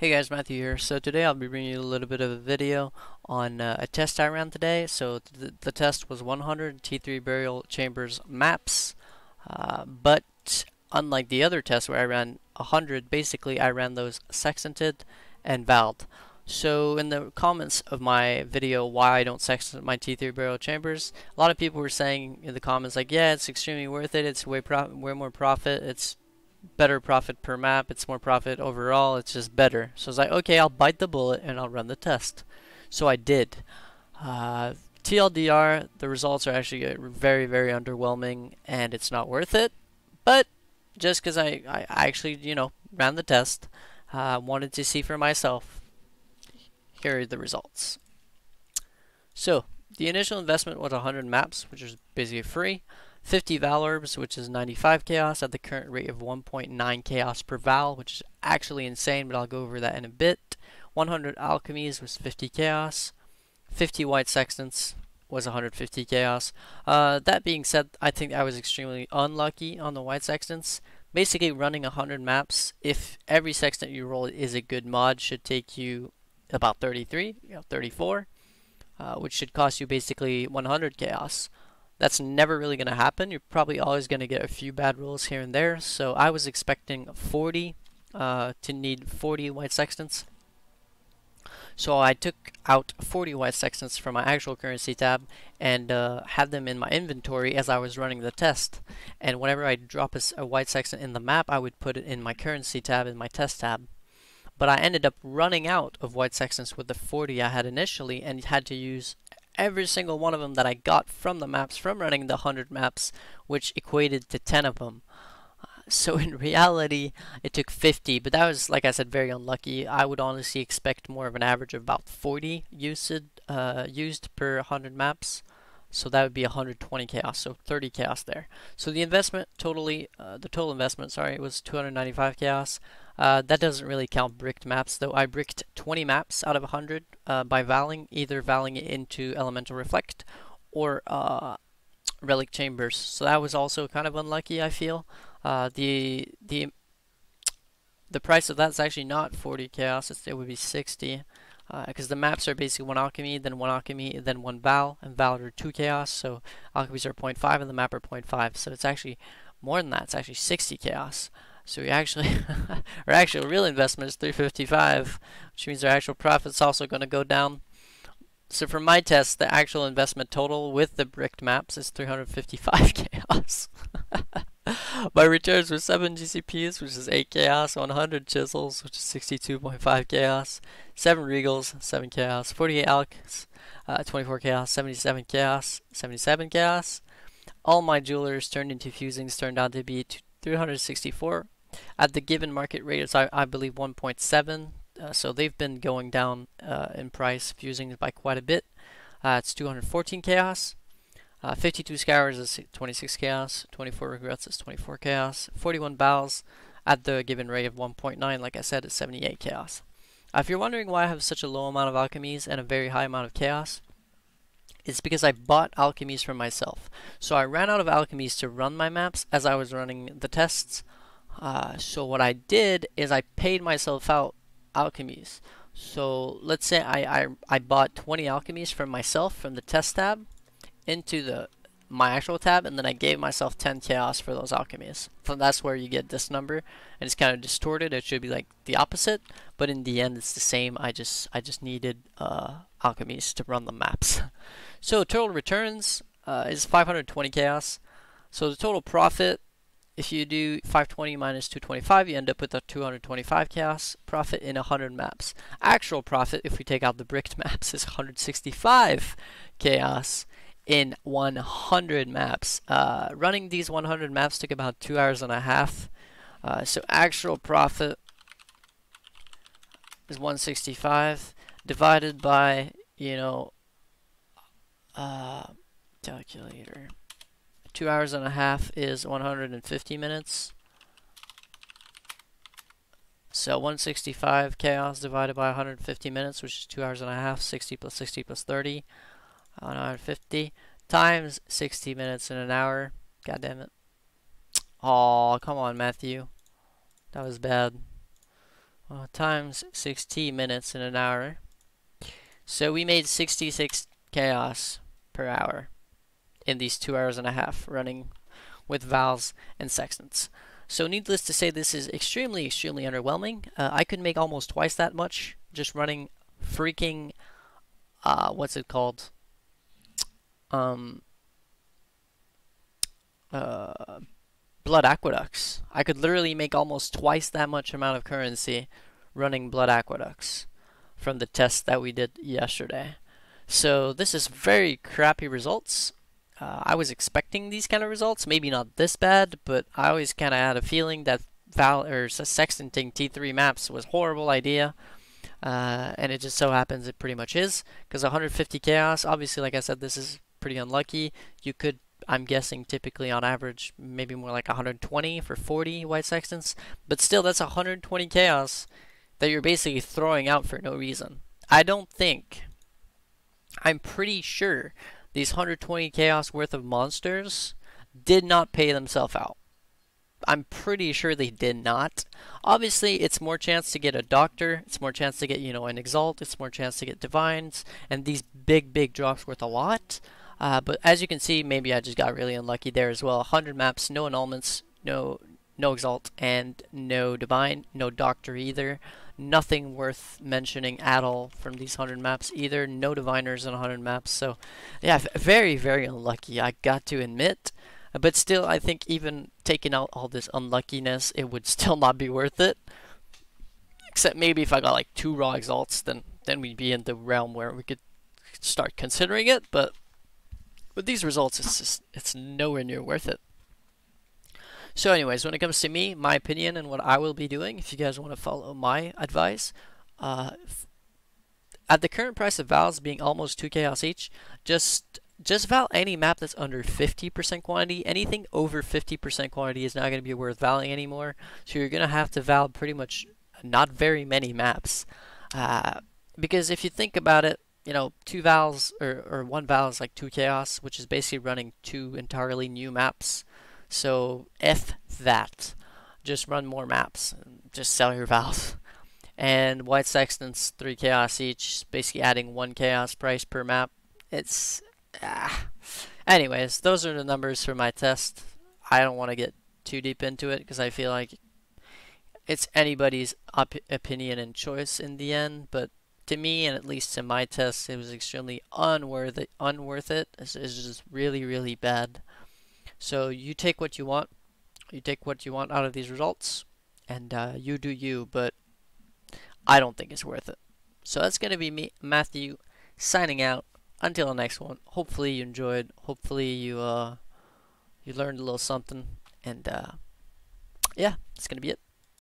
Hey guys, Matthew here. So today I'll be bringing you a little bit of a video on a test I ran today. So the test was 100 T3 burial chambers maps, but unlike the other tests where I ran 100, basically I ran those sextanted and VAALed. So in the comments of my video why I don't sextant my T3 burial chambers, a lot of people were saying in the comments like, yeah, it's extremely worth it, it's way more profit, it's better profit per map, it's more profit overall, it's just better. So I was like, okay, I'll bite the bullet and I'll run the test. So I did. TLDR, the results are actually very, very underwhelming and it's not worth it. But just because I actually, ran the test, wanted to see for myself, here are the results. So the initial investment was 100 maps, which is basically free. 50 Val Orbs, which is 95 chaos at the current rate of 1.9 chaos per Val, which is actually insane, but I'll go over that in a bit. 100 Alchemies was 50 chaos. 50 White Sextants was 150 chaos. That being said, I think I was extremely unlucky on the White Sextants. Basically, running 100 maps, if every Sextant you roll is a good mod, should take you about 33, 34, which should cost you basically 100 chaos. That's never really going to happen. You're probably always going to get a few bad rolls here and there. So I was expecting 40 to need 40 White Sextants. So I took out 40 White Sextants from my actual currency tab and had them in my inventory as I was running the test. And whenever I drop a White Sextant in the map, I would put it in my currency tab in my test tab. But I ended up running out of White Sextants with the 40 I had initially and had to use every single one of them that I got from the maps from running the 100 maps, which equated to 10 of them. So in reality, it took 50, but that was, like I said, very unlucky. I would honestly expect more of an average of about 40 used per 100 maps. So that would be 120 chaos, so 30 chaos there. So the investment the total investment, was 295 chaos. That doesn't really count bricked maps, though. I bricked 20 maps out of 100 by valing, either valing it into Elemental Reflect or Relic Chambers. So that was also kind of unlucky, I feel. The price of that's actually not 40 chaos, it would be 60. Because the maps are basically one alchemy, then one Val, and Val are 2 chaos, so alchemies are 0.5 and the map are 0.5, so it's actually more than that, it's actually 60 chaos. So we actually, our actual real investment is 355, which means our actual profit's also going to go down. So for my test, the actual investment total with the bricked maps is 355 chaos. My returns were 7 GCPs, which is 8 chaos, 100 chisels, which is 62.5 chaos, 7 regals, 7 chaos, 48 alks, 24 chaos, 77 chaos, 77 chaos. All my jewelers turned into fusings turned out to be 364 at the given market rate is I believe 1.7. So they've been going down in price, fusings by quite a bit. It's 214 chaos. 52 scours is 26 chaos, 24 regrets is 24 chaos, 41 bows at the given rate of 1.9, like I said, is 78 chaos. If you're wondering why I have such a low amount of alchemies and a very high amount of chaos, it's because I bought alchemies for myself. So I ran out of alchemies to run my maps as I was running the tests. So what I did is I paid myself out alchemies. So let's say I bought 20 alchemies from myself from the test tab into my actual tab, and then I gave myself 10 chaos for those alchemies. So that's where you get this number, and it's kind of distorted. It should be like the opposite, but in the end it's the same. I just needed alchemies to run the maps. So total returns is 520 chaos. So the total profit, if you do 520 minus 225, you end up with a 225 chaos profit in 100 maps. Actual profit, if we take out the bricked maps, is 165 chaos in 100 maps. Running these 100 maps took about 2 hours and a half. So actual profit is 165 divided by, calculator. 2 hours and a half is 150 minutes. So 165 chaos divided by 150 minutes, which is 2 hours and a half, 60 plus 30. 150 times 60 minutes in an hour. God damn it. Oh, come on, Matthew. That was bad. times 60 minutes in an hour. So we made 66 chaos per hour in these 2 hours and a half running with VAALS and Sextants. So needless to say, this is extremely, extremely underwhelming. I could make almost twice that much just running freaking, what's it called? Blood aqueducts. I could literally make almost twice that much amount of currency running blood aqueducts from the test that we did yesterday. So this is very crappy results. I was expecting these kind of results, maybe not this bad, but I always kind of had a feeling that Sextanting T3 maps was a horrible idea. And it just so happens it pretty much is, because 150 chaos, obviously, like I said, this is pretty unlucky. You could, I'm guessing, typically on average, maybe more like 120 for 40 white sextants, but still, that's 120 chaos that you're basically throwing out for no reason. I'm pretty sure these 120 chaos worth of monsters did not pay themselves out. I'm pretty sure they did not. Obviously, it's more chance to get a doctor, it's more chance to get, an exalt, it's more chance to get divines, and these big drops worth a lot. But as you can see, maybe I just got really unlucky there as well. 100 maps, no annulments, no exalt, and no divine, no doctor either. Nothing worth mentioning at all from these 100 maps either. No diviners in 100 maps. So, yeah, very, very unlucky, I got to admit. But still, I think even taking out all this unluckiness, it would still not be worth it. Except maybe if I got like 2 raw exalts, then we'd be in the realm where we could start considering it. But with these results, it's nowhere near worth it. So anyways, when it comes to me, my opinion and what I will be doing, if you guys want to follow my advice, at the current price of VAALS being almost 2 chaos each, just VAL any map that's under 50% quantity. Anything over 50% quantity is not going to be worth valing anymore. So you're going to have to val pretty much not very many maps. Because if you think about it, 2 vals or 1 val is like 2 chaos, which is basically running 2 entirely new maps. So F that. Just run more maps. Just sell your vals. And white sextants, 3 chaos each, basically adding 1 chaos price per map. It's anyways, those are the numbers for my test. I don't want to get too deep into it because I feel like it's anybody's opinion and choice in the end. But to me, and at least to my test, it was extremely unworth it. It's just really, really bad. So you take what you want. You take what you want out of these results, and you do you. But I don't think it's worth it. So that's gonna be me, Matthew, signing out. Until the next one, hopefully you enjoyed, hopefully you learned a little something, and yeah, that's gonna be it.